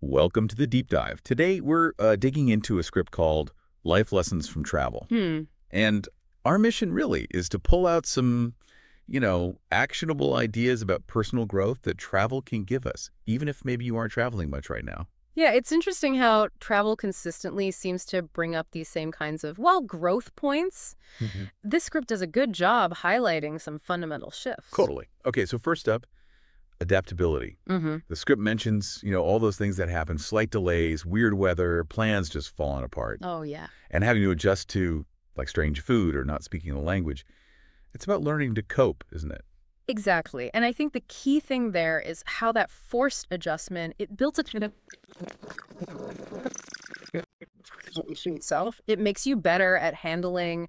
Welcome to the deep dive. Today we're digging into a script called Life Lessons from Travel. Hmm. And our mission really is to pull out some, actionable ideas about personal growth that travel can give us, even if maybe you aren't traveling much right now. Yeah, it's interesting how travel consistently seems to bring up these same kinds of, well, growth points. Mhm. This script does a good job highlighting some fundamental shifts. Totally. Okay, so first up, adaptability. Mm-hmm. The script mentions, all those things that happen, slight delays, weird weather, plans just falling apart, Oh, yeah. and having to adjust to, like, strange food or not speaking the language. It's about learning to cope, isn't it? Exactly. And I think the key thing there is how that forced adjustment, it builds a kind of itself. It makes you better at handling,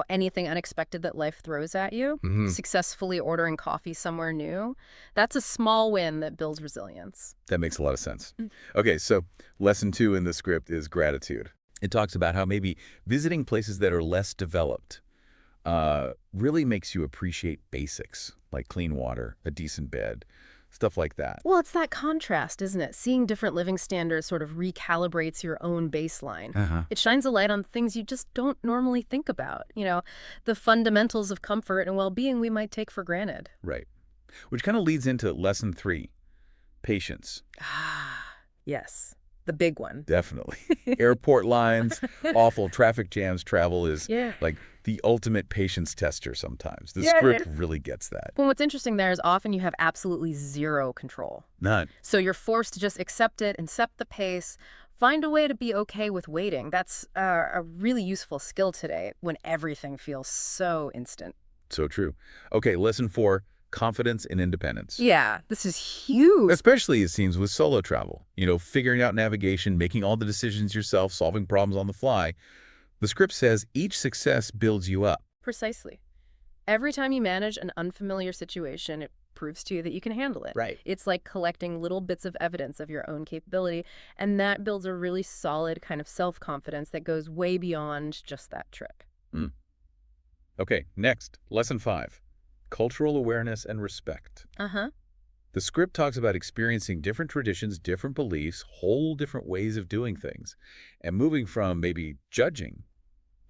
anything unexpected that life throws at you. Hmm. Successfully ordering coffee somewhere new. That's a small win that builds resilience. That makes a lot of sense. Okay, so lesson 2 in the script is gratitude. It talks about how maybe visiting places that are less developed really makes you appreciate basics, like clean water, a decent bed, stuff like that. Well, it's that contrast, isn't it? Seeing different living standards sort of recalibrates your own baseline. Uh-huh. It shines a light on things you just don't normally think about. The fundamentals of comfort and well-being we might take for granted. Right. Which kind of leads into lesson 3, patience. Ah, yes. The big one. Definitely. Airport lines, awful traffic jams, travel is Yeah. like the ultimate patience tester sometimes. The Yeah, it script is. really gets that. Well, what's interesting there is often you have absolutely zero control. None. So you're forced to just accept it and set the pace, find a way to be okay with waiting. That's a really useful skill today when everything feels so instant. So true. Okay, lesson 4, confidence and independence. Yeah, this is huge. Especially, it seems, with solo travel. Figuring out navigation, making all the decisions yourself, solving problems on the fly. The script says each success builds you up. Precisely. Every time you manage an unfamiliar situation, it proves to you that you can handle it. Right. It's like collecting little bits of evidence of your own capability, and that builds a really solid kind of self-confidence that goes way beyond just that trip. Mm. Okay, next, lesson 5, cultural awareness and respect. Uh-huh. The script talks about experiencing different traditions, different beliefs, whole different ways of doing things, and moving from maybe judging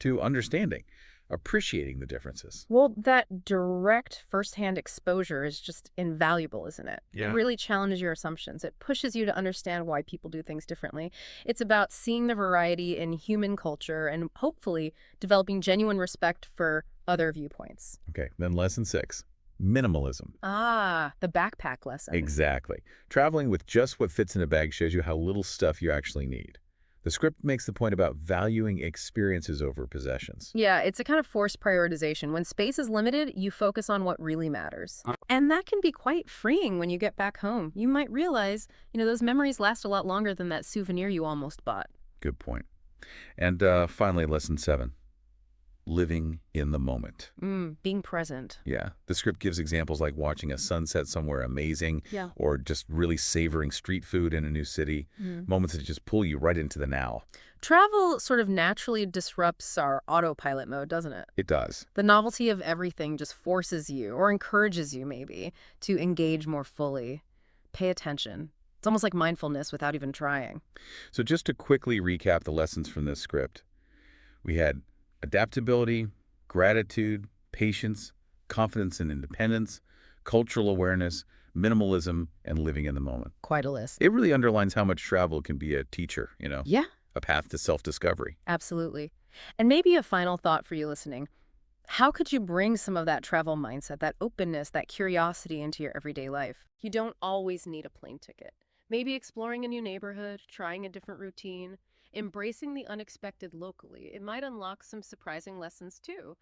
to understanding, appreciating the differences. Well, that direct firsthand exposure is just invaluable, isn't it? It Yeah. really challenges your assumptions. It pushes you to understand why people do things differently. It's about seeing the variety in human culture and hopefully developing genuine respect for other viewpoints. Okay, then lesson 6, minimalism. Ah, the backpack lesson. Exactly. Traveling with just what fits in a bag shows you how little stuff you actually need. The script makes the point about valuing experiences over possessions. Yeah, it's a kind of forced prioritization. When space is limited, you focus on what really matters. And that can be quite freeing when you get back home. You might realize, those memories last a lot longer than that souvenir you almost bought. Good point. And finally, lesson 7, living in the moment. Being present. Yeah, the script gives examples like watching a sunset somewhere amazing Yeah. or just really savoring street food in a new city, moments that just pull you right into the now. Travel sort of naturally disrupts our autopilot mode, doesn't it? It does. The novelty of everything just forces you, or encourages you maybe, to engage more fully, pay attention. It's almost like mindfulness without even trying. So just to quickly recap the lessons from this script, we had adaptability, gratitude, patience, confidence and independence, cultural awareness, minimalism, and living in the moment. Quite a list. It really underlines how much travel can be a teacher, Yeah. a path to self-discovery. Absolutely. And maybe a final thought for you listening. How could you bring some of that travel mindset, that openness, that curiosity into your everyday life? You don't always need a plane ticket. Maybe exploring a new neighborhood, trying a different routine, embracing the unexpected locally. It might unlock some surprising lessons too.